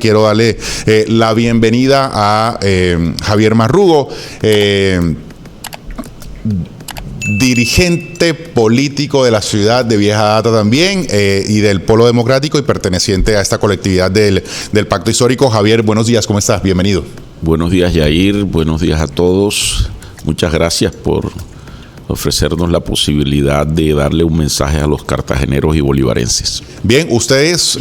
Quiero darle la bienvenida a Javier Marrugo, dirigente político de la ciudad de Vieja Data también y del Polo Democrático y perteneciente a esta colectividad del Pacto Histórico. Javier, buenos días, ¿cómo estás? Bienvenido. Buenos días, Yair, buenos días a todos. Muchas gracias por ofrecernos la posibilidad de darle un mensaje a los cartageneros y bolivarenses. Bien, ustedes,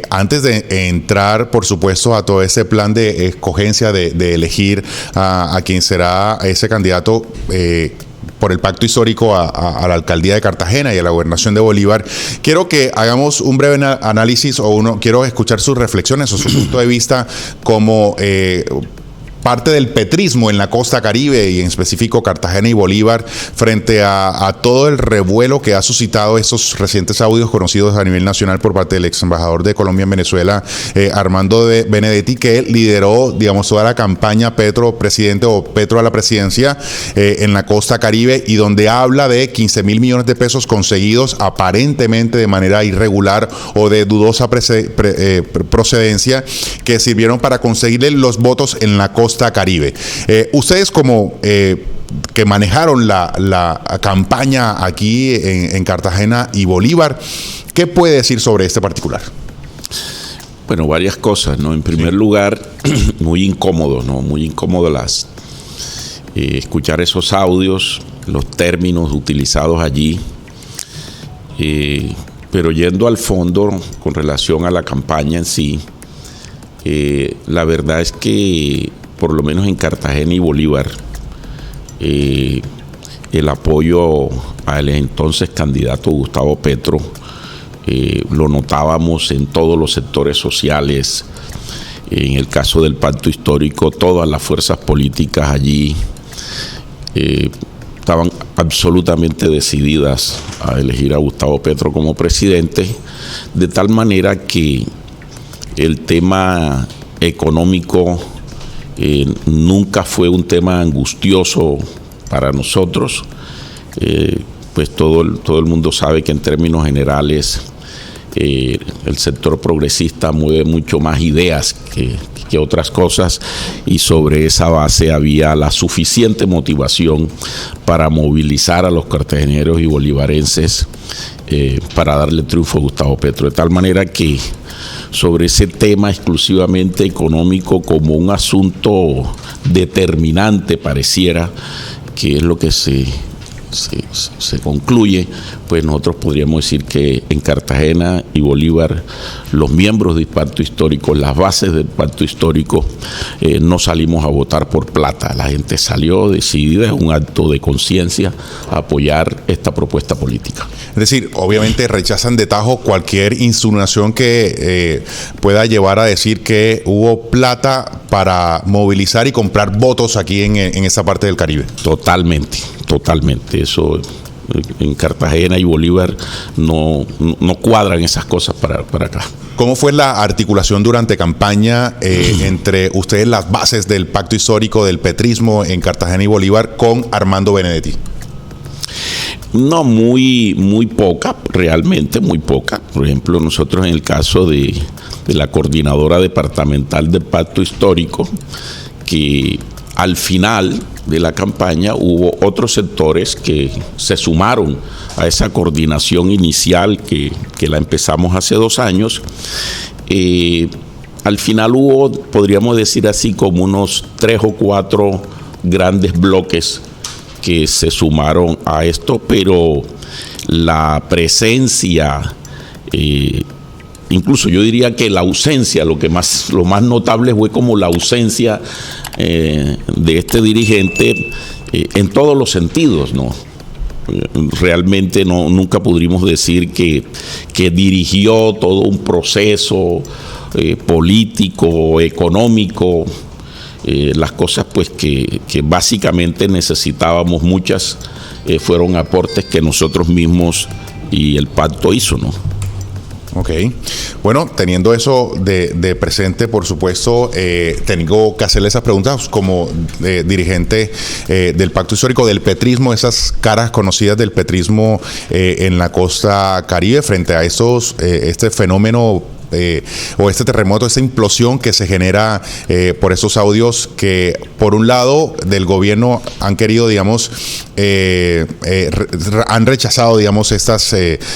antes de entrar, por supuesto, a todo ese plan de escogencia de elegir a quien será ese candidato por el Pacto Histórico a la Alcaldía de Cartagena y a la Gobernación de Bolívar, quiero que hagamos un breve análisis quiero escuchar sus reflexiones o su punto de vista como parte del petrismo en la costa caribe y en específico Cartagena y Bolívar frente a todo el revuelo que ha suscitado estos recientes audios conocidos a nivel nacional por parte del ex embajador de Colombia en Venezuela, Armando Benedetti, que lideró, digamos, toda la campaña Petro presidente o Petro a la presidencia en la costa caribe, y donde habla de 15.000 millones de pesos conseguidos aparentemente de manera irregular o de dudosa procedencia, que sirvieron para conseguirle los votos en la costa caribe. Ustedes como que manejaron la campaña aquí en Cartagena y Bolívar, ¿qué puede decir sobre este particular? Bueno, varias cosas, ¿no? En primer lugar, muy incómodo, ¿no? Muy incómodo escuchar esos audios, los términos utilizados allí, pero yendo al fondo con relación a la campaña en sí, la verdad es que por lo menos en Cartagena y Bolívar, el apoyo al entonces candidato Gustavo Petro lo notábamos en todos los sectores sociales. En el caso del Pacto Histórico, todas las fuerzas políticas allí estaban absolutamente decididas a elegir a Gustavo Petro como presidente, de tal manera que el tema económico nunca fue un tema angustioso para nosotros. Pues todo el mundo sabe que en términos generales el sector progresista mueve mucho más ideas que otras cosas, y sobre esa base había la suficiente motivación para movilizar a los cartageneros y bolivarenses para darle triunfo a Gustavo Petro, de tal manera que sobre ese tema exclusivamente económico como un asunto determinante pareciera que es lo que se concluye, pues nosotros podríamos decir que en Cartagena y Bolívar los miembros del Pacto Histórico, las bases del Pacto Histórico, no salimos a votar por plata. La gente salió decidida, es un acto de conciencia, a apoyar esta propuesta política. Es decir, obviamente rechazan de tajo cualquier insinuación que pueda llevar a decir que hubo plata para movilizar y comprar votos aquí en esa parte del Caribe. Totalmente. Eso en Cartagena y Bolívar no cuadran esas cosas para acá. ¿Cómo fue la articulación durante campaña entre ustedes, las bases del Pacto Histórico del petrismo en Cartagena y Bolívar, con Armando Benedetti? No, muy poca, realmente muy poca. Por ejemplo, nosotros en el caso de la coordinadora departamental del Pacto Histórico, que al final de la campaña hubo otros sectores que se sumaron a esa coordinación inicial que la empezamos hace 2 años. Al final hubo, podríamos decir así, como unos 3 o 4 grandes bloques que se sumaron a esto, pero la presencia, incluso yo diría que la ausencia, lo más notable fue como la ausencia de este dirigente en todos los sentidos, ¿no? Realmente nunca pudimos decir que dirigió todo un proceso político, económico, las cosas pues que básicamente necesitábamos, muchas fueron aportes que nosotros mismos y el pacto hizo, ¿no? Ok. Bueno, teniendo eso de presente, por supuesto, tengo que hacerle esas preguntas como dirigente del Pacto Histórico, del petrismo, esas caras conocidas del petrismo en la costa caribe frente a este fenómeno o este terremoto, esta implosión que se genera por esos audios que, por un lado, del gobierno han querido, digamos, han rechazado, digamos, estas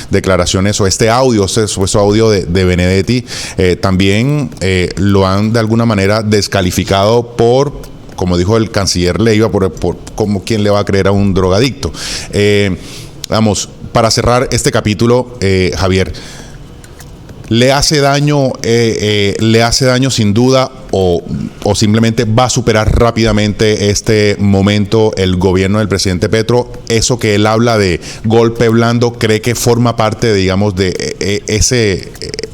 declaraciones o este audio, este supuesto audio de Benedetti, también lo han de alguna manera descalificado por, como dijo el canciller Leiva, por como quién le va a creer a un drogadicto. Vamos, para cerrar este capítulo, Javier, ¿le hace daño sin duda o simplemente va a superar rápidamente este momento el gobierno del presidente Petro? Eso que él habla de golpe blando, ¿cree que forma parte, digamos, de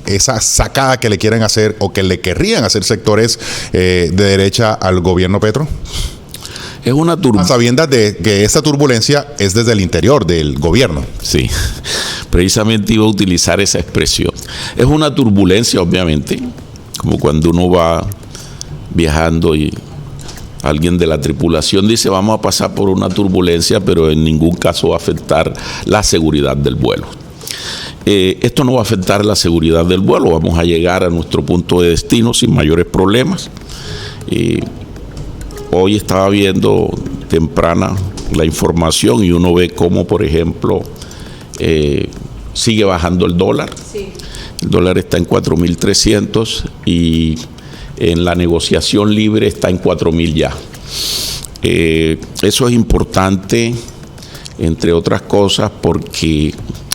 esa sacada que le quieren hacer o que le querrían hacer sectores de derecha al gobierno Petro? Es una turbulencia. Sabiendas de que esta turbulencia es desde el interior del gobierno. Sí, precisamente iba a utilizar esa expresión. Es una turbulencia, obviamente, como cuando uno va viajando y alguien de la tripulación dice vamos a pasar por una turbulencia, pero en ningún caso va a afectar la seguridad del vuelo. Esto no va a afectar la seguridad del vuelo, vamos a llegar a nuestro punto de destino sin mayores problemas. Hoy estaba viendo temprana la información y uno ve cómo, por ejemplo, sigue bajando el dólar. Sí. El dólar está en 4.300 y en la negociación libre está en 4.000 ya. Eso es importante, entre otras cosas, porque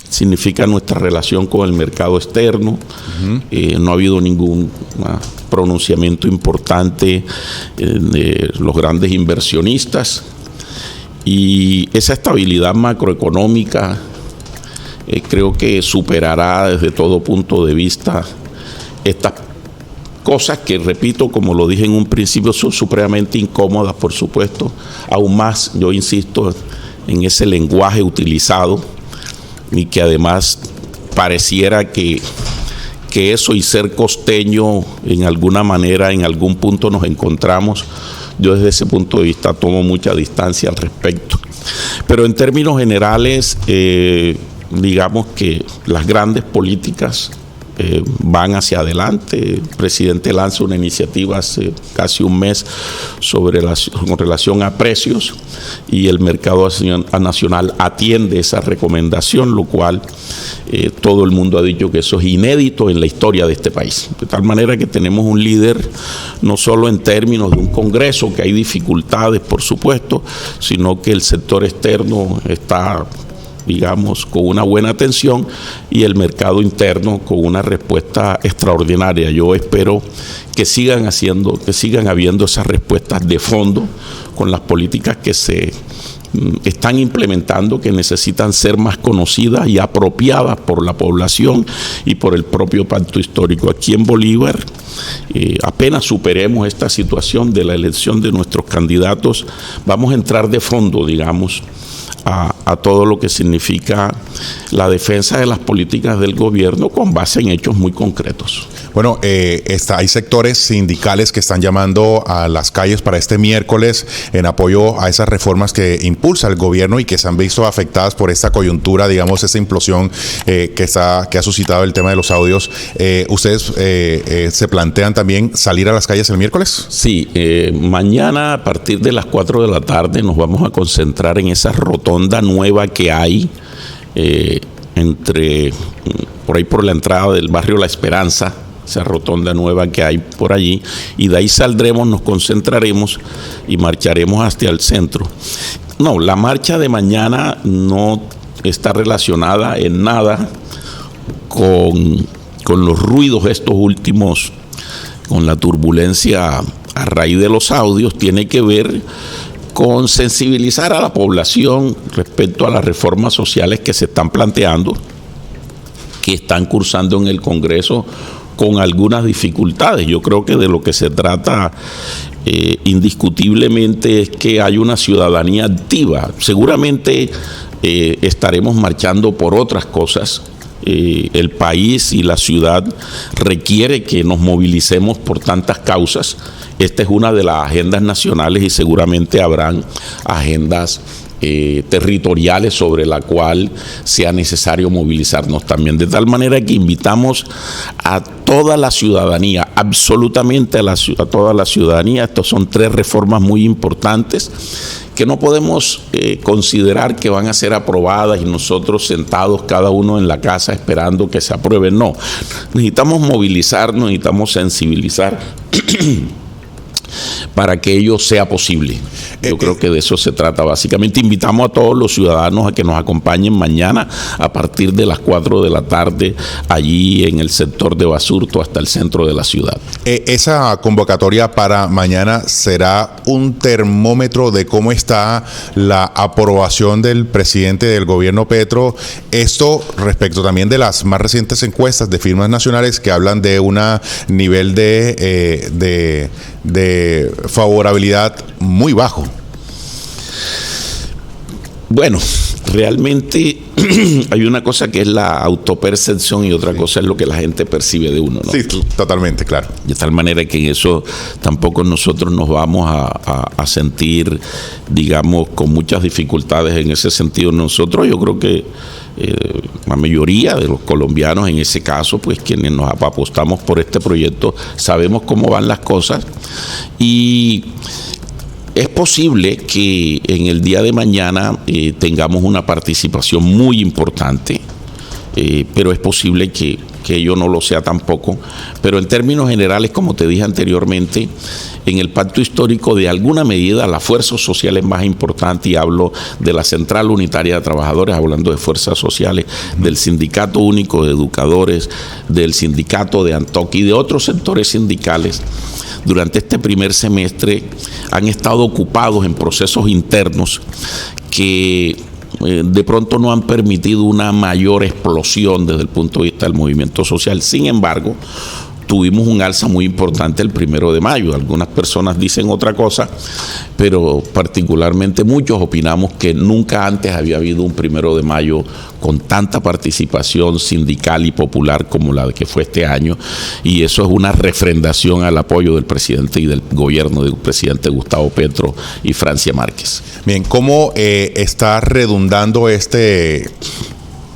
significa nuestra relación con el mercado externo. No ha habido ningún pronunciamiento importante de los grandes inversionistas, y esa estabilidad macroeconómica creo que superará desde todo punto de vista estas cosas que, repito, como lo dije en un principio, son supremamente incómodas, por supuesto. Aún más, yo insisto en ese lenguaje utilizado, y que además pareciera que eso y ser costeño en alguna manera, en algún punto nos encontramos. Yo desde ese punto de vista tomo mucha distancia al respecto. Pero en términos generales, digamos que las grandes políticas van hacia adelante. El presidente lanza una iniciativa hace casi un mes con relación a precios, y el mercado nacional atiende esa recomendación, lo cual todo el mundo ha dicho que eso es inédito en la historia de este país. De tal manera que tenemos un líder, no solo en términos de un Congreso, que hay dificultades, por supuesto, sino que el sector externo está, digamos, con una buena atención, y el mercado interno con una respuesta extraordinaria. Yo espero que sigan habiendo esas respuestas de fondo con las políticas que se están implementando, que necesitan ser más conocidas y apropiadas por la población y por el propio pacto histórico. Aquí en Bolívar, apenas superemos esta situación de la elección de nuestros candidatos, vamos a entrar de fondo, digamos, a todo lo que significa la defensa de las políticas del gobierno con base en hechos muy concretos. Bueno, hay sectores sindicales que están llamando a las calles para este miércoles en apoyo a esas reformas que impulsa el gobierno y que se han visto afectadas por esta coyuntura, digamos, esta implosión que ha suscitado el tema de los audios. ¿Ustedes se plantean también salir a las calles el miércoles? Sí, mañana a partir de las 4 de la tarde nos vamos a concentrar en esa rotonda nueva que hay por ahí por la entrada del barrio La Esperanza, esa rotonda nueva que hay por allí, y de ahí saldremos, nos concentraremos y marcharemos hacia el centro. No, la marcha de mañana no está relacionada en nada con los ruidos estos últimos, con la turbulencia a raíz de los audios. Tiene que ver con sensibilizar a la población respecto a las reformas sociales que se están planteando, que están cursando en el Congreso con algunas dificultades. Yo creo que de lo que se trata indiscutiblemente es que hay una ciudadanía activa. Seguramente estaremos marchando por otras cosas. El país y la ciudad requiere que nos movilicemos por tantas causas. Esta es una de las agendas nacionales y seguramente habrán agendas territoriales sobre la cual sea necesario movilizarnos también. De tal manera que invitamos a toda la ciudadanía, absolutamente a toda la ciudadanía. Estos son 3 reformas muy importantes que no podemos considerar que van a ser aprobadas y nosotros sentados cada uno en la casa esperando que se aprueben. No, necesitamos movilizarnos, necesitamos sensibilizar para que ello sea posible. Yo creo que de eso se trata básicamente. Invitamos a todos los ciudadanos a que nos acompañen mañana a partir de las 4 de la tarde allí en el sector de Basurto hasta el centro de la ciudad. Esa convocatoria para mañana será un termómetro de cómo está la aprobación del presidente del gobierno Petro. Esto respecto también de las más recientes encuestas de firmas nacionales que hablan de un nivel de favorabilidad muy bajo. Bueno, realmente hay una cosa que es la autopercepción y otra cosa es lo que la gente percibe de uno, ¿no? Sí, totalmente, claro. De tal manera que en eso tampoco nosotros nos vamos a sentir, digamos, con muchas dificultades en ese sentido. Nosotros, yo creo que la mayoría de los colombianos, en ese caso, pues quienes nos apostamos por este proyecto, sabemos cómo van las cosas y es posible que en el día de mañana tengamos una participación muy importante, pero es posible que ello no lo sea tampoco. Pero en términos generales, como te dije anteriormente, en el pacto histórico, de alguna medida, la fuerza social es más importante, y hablo de la Central Unitaria de Trabajadores, hablando de fuerzas sociales, del Sindicato Único de Educadores, del Sindicato de ANTOC y de otros sectores sindicales. Durante este primer semestre han estado ocupados en procesos internos que de pronto no han permitido una mayor explosión desde el punto de vista del movimiento social. Sin embargo, tuvimos un alza muy importante el 1 de mayo. Algunas personas dicen otra cosa, pero particularmente muchos opinamos que nunca antes había habido un 1 de mayo con tanta participación sindical y popular como la que fue este año, y eso es una refrendación al apoyo del presidente y del gobierno del presidente Gustavo Petro y Francia Márquez. Bien, ¿cómo está redundando este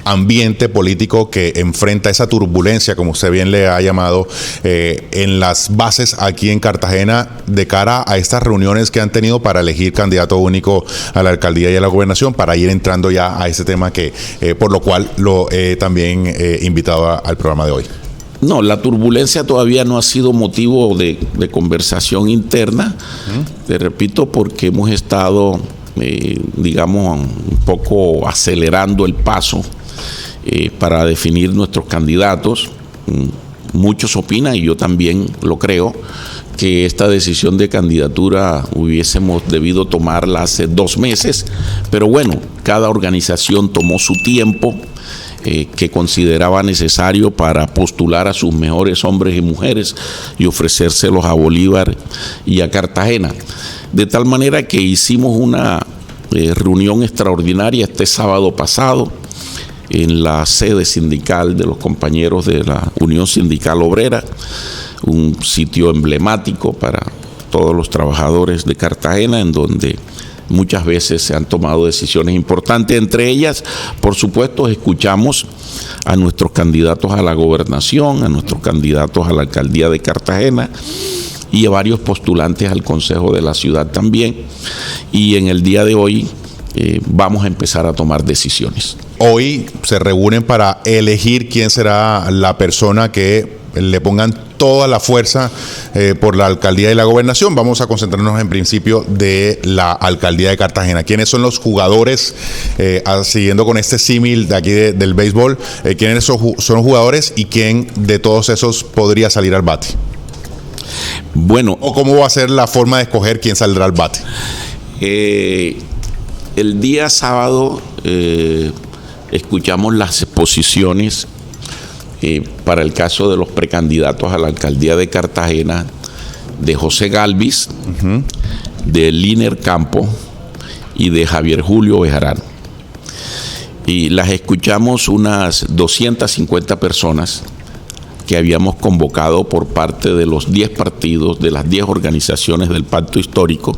ambiente político que enfrenta esa turbulencia, como usted bien le ha llamado, en las bases aquí en Cartagena de cara a estas reuniones que han tenido para elegir candidato único a la alcaldía y a la gobernación, para ir entrando ya a ese tema que por lo cual lo he también invitado al programa de hoy? No, la turbulencia todavía no ha sido motivo de conversación interna, te repito, porque hemos estado, digamos, un poco acelerando el paso para definir nuestros candidatos. Muchos opinan, y yo también lo creo, que esta decisión de candidatura hubiésemos debido tomarla hace 2 meses, pero bueno, cada organización tomó su tiempo que consideraba necesario para postular a sus mejores hombres y mujeres y ofrecérselos a Bolívar y a Cartagena. De tal manera que hicimos una reunión extraordinaria este sábado pasado en la sede sindical de los compañeros de la Unión Sindical Obrera, un sitio emblemático para todos los trabajadores de Cartagena, en donde muchas veces se han tomado decisiones importantes. Entre ellas, por supuesto, escuchamos a nuestros candidatos a la gobernación, a nuestros candidatos a la alcaldía de Cartagena y a varios postulantes al Consejo de la Ciudad también. Y en el día de hoy vamos a empezar a tomar decisiones. Hoy se reúnen para elegir quién será la persona que le pongan toda la fuerza por la alcaldía y la gobernación. Vamos a concentrarnos en principio de la alcaldía de Cartagena. ¿Quiénes son los jugadores? Siguiendo con este símil de aquí del béisbol, ¿quiénes son los jugadores y quién de todos esos podría salir al bate? Bueno, ¿o cómo va a ser la forma de escoger quién saldrá al bate? El día sábado escuchamos las exposiciones para el caso de los precandidatos a la alcaldía de Cartagena, de José Galvis, de Liner Campo y de Javier Julio Bejarano. Y las escuchamos unas 250 personas que habíamos convocado por parte de los 10 partidos, de las 10 organizaciones del Pacto Histórico.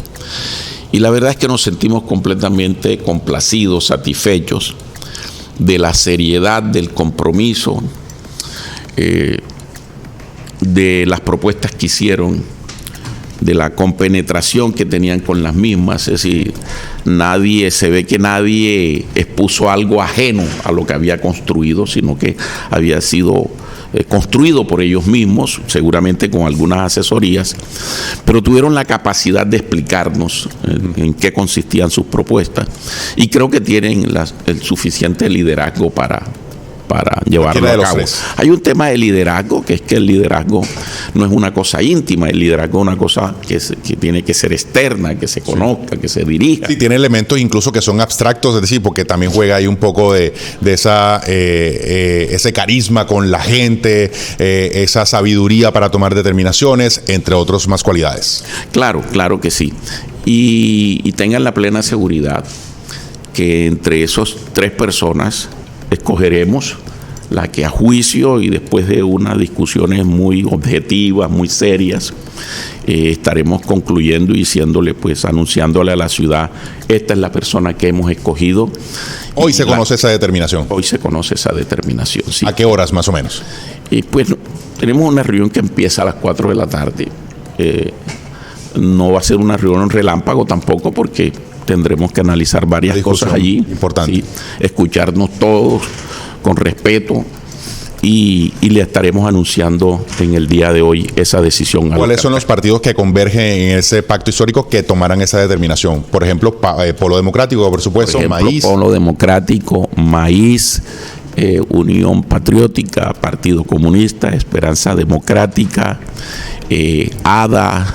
Y la verdad es que nos sentimos completamente complacidos, satisfechos de la seriedad, del compromiso, de las propuestas que hicieron, de la compenetración que tenían con las mismas. Es decir, se ve que nadie expuso algo ajeno a lo que había construido, sino que había sido construido por ellos mismos, seguramente con algunas asesorías, pero tuvieron la capacidad de explicarnos en qué consistían sus propuestas, y creo que tienen el suficiente liderazgo para llevarlo a cabo. Hay un tema de liderazgo, que es que el liderazgo no es una cosa íntima, el liderazgo es una cosa que tiene que ser externa, que se conozca, que se dirija. Sí, tiene elementos incluso que son abstractos, es decir, porque también juega ahí un poco de ese carisma con la gente, esa sabiduría para tomar determinaciones, entre otras más cualidades. Claro que sí. Y tengan la plena seguridad que entre esos 3 personas escogeremos la que a juicio y después de unas discusiones muy objetivas, muy serias, estaremos concluyendo y diciéndole, pues anunciándole a la ciudad, esta es la persona que hemos escogido. Hoy se conoce esa determinación. Hoy se conoce esa determinación, sí. ¿A qué horas más o menos? Y pues tenemos una reunión que empieza a las 4 de la tarde. No va a ser una reunión relámpago tampoco, porque tendremos que analizar varias cosas allí. Importante. ¿Sí? Escucharnos todos con respeto, y le estaremos anunciando en el día de hoy esa decisión. ¿Cuáles son los partidos que convergen en ese pacto histórico que tomarán esa determinación? Por ejemplo, Polo Democrático, por supuesto, Maíz. Polo Democrático, Maíz, Unión Patriótica, Partido Comunista, Esperanza Democrática, ADA,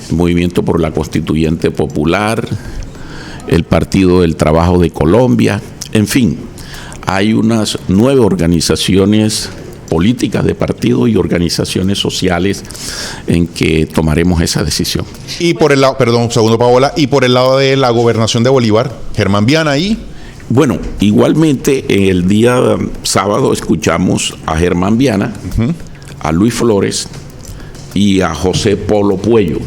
Movimiento por la Constituyente Popular, el Partido del Trabajo de Colombia, en fin, hay unas 9 organizaciones políticas de partido y organizaciones sociales en que tomaremos esa decisión. Y por el lado, perdón, segundo Paola, y por el lado de la gobernación de Bolívar, Germán Viana ahí. Bueno, igualmente el día sábado escuchamos a Germán Viana, a Luis Flores y a José Polo Puello.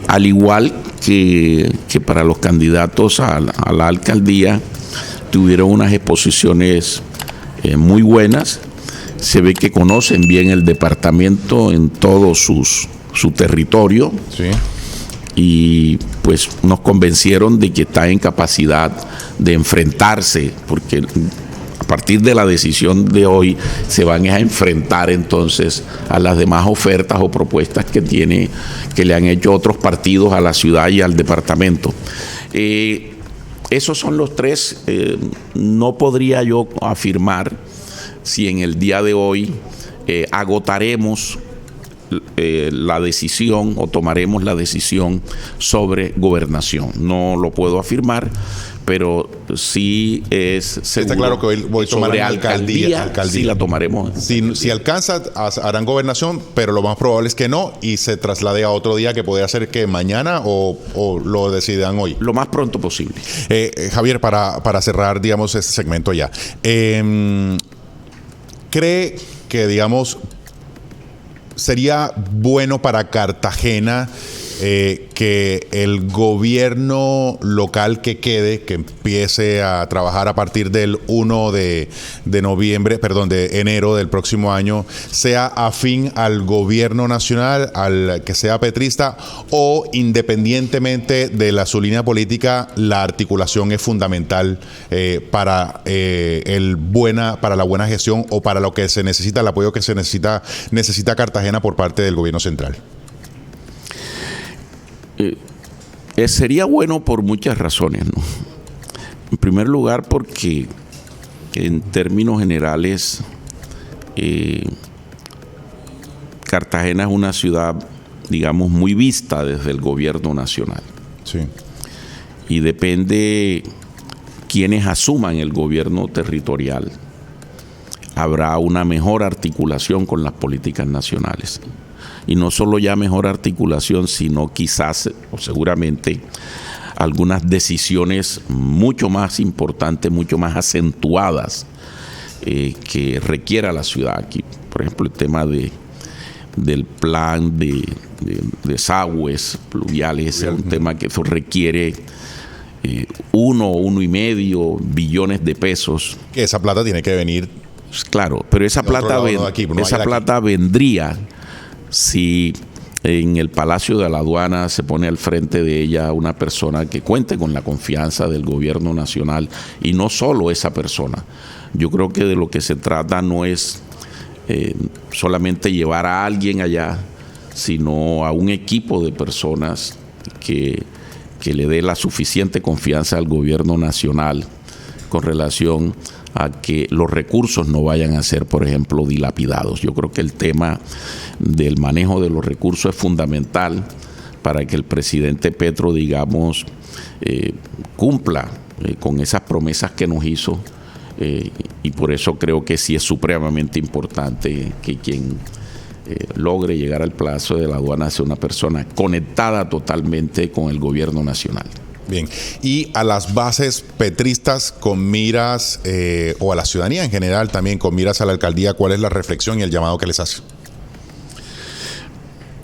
Al igual que para los candidatos a la alcaldía, tuvieron unas exposiciones muy buenas. Se ve que conocen bien el departamento en todo su territorio. Sí. Y pues nos convencieron de que está en capacidad de enfrentarse, porque a partir de la decisión de hoy se van a enfrentar entonces a las demás ofertas o propuestas que le han hecho otros partidos a la ciudad y al departamento. Esos son los 3. No podría yo afirmar si en el día de hoy agotaremos la decisión o tomaremos la decisión sobre gobernación. No lo puedo afirmar, pero sí es seguro. Está claro que hoy voy a tomar sobre alcaldía. Sí la tomaremos. Si alcanza, harán gobernación, pero lo más probable es que no, y se traslade a otro día, que puede ser que mañana o lo decidan hoy. Lo más pronto posible. Javier, para cerrar, digamos, este segmento ya. ¿Cree que, digamos, sería bueno para Cartagena que el gobierno local que quede, que empiece a trabajar a partir del 1 de enero del próximo año, sea afín al gobierno nacional, al que sea petrista, o independientemente de su línea política, la articulación es fundamental para la buena gestión, o para lo que se necesita, el apoyo que se necesita Cartagena por parte del gobierno central? Sería bueno por muchas razones, ¿no? En primer lugar, porque en términos generales Cartagena es una ciudad, digamos, muy vista desde el gobierno nacional. Sí. Y depende quienes asuman el gobierno territorial, habrá una mejor articulación con las políticas nacionales. Y no solo ya mejor articulación, sino quizás o seguramente algunas decisiones mucho más importantes, mucho más acentuadas que requiera la ciudad aquí. Por ejemplo, el tema del plan de desagües pluviales es un tema que eso requiere 1 o 1,5 billones de pesos. Que esa plata tiene que venir Claro, pero esa plata vendría si en el Palacio de la Aduana se pone al frente de ella una persona que cuente con la confianza del gobierno nacional, y no solo esa persona. Yo creo que de lo que se trata no es solamente llevar a alguien allá, sino a un equipo de personas que le dé la suficiente confianza al gobierno nacional con relación a que los recursos no vayan a ser, por ejemplo, dilapidados. Yo creo que el tema del manejo de los recursos es fundamental para que el presidente Petro, digamos, cumpla con esas promesas que nos hizo, y por eso creo que sí es supremamente importante que quien logre llegar al Palacio de la Aduana sea una persona conectada totalmente con el gobierno nacional. Bien, y a las bases petristas con miras, o a la ciudadanía en general también con miras a la alcaldía, ¿cuál es la reflexión y el llamado que les hace?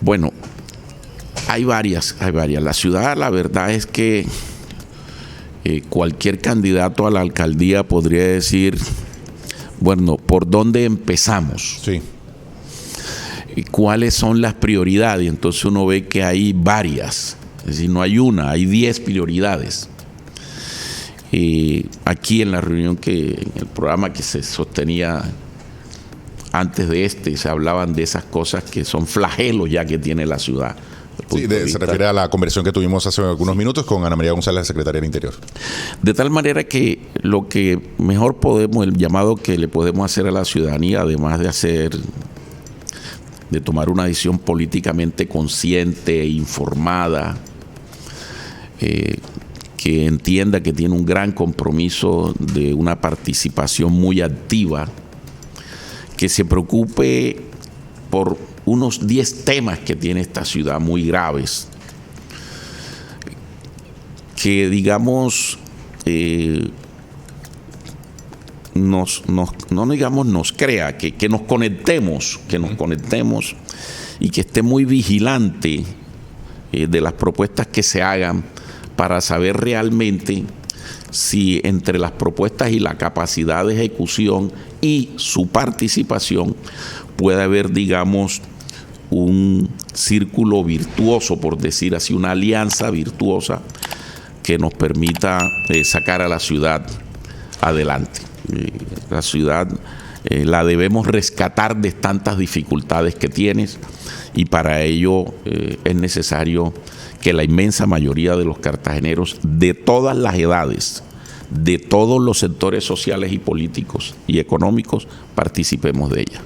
Bueno, hay varias. La ciudad, la verdad es que cualquier candidato a la alcaldía podría decir, bueno, ¿por dónde empezamos? Sí. ¿Y cuáles son las prioridades? Entonces uno ve que hay varias. Es decir, no hay una, hay 10 prioridades. Aquí en la reunión, en el programa que se sostenía antes de se hablaban de esas cosas que son flagelos ya que tiene la ciudad. Sí, se refiere a la conversación que tuvimos hace algunos minutos con Ana María González, secretaria del Interior. De tal manera que lo que mejor podemos, el llamado que le podemos hacer a la ciudadanía, además de tomar una decisión políticamente consciente e informada, que entienda que tiene un gran compromiso de una participación muy activa, que se preocupe por unos 10 temas que tiene esta ciudad muy graves, que digamos nos crea, que nos conectemos y que esté muy vigilante de las propuestas que se hagan, para saber realmente si entre las propuestas y la capacidad de ejecución y su participación puede haber, digamos, un círculo virtuoso, por decir así, una alianza virtuosa que nos permita sacar a la ciudad adelante. La ciudad la debemos rescatar de tantas dificultades que tienes, y para ello es necesario que la inmensa mayoría de los cartageneros de todas las edades, de todos los sectores sociales y políticos y económicos, participemos de ella.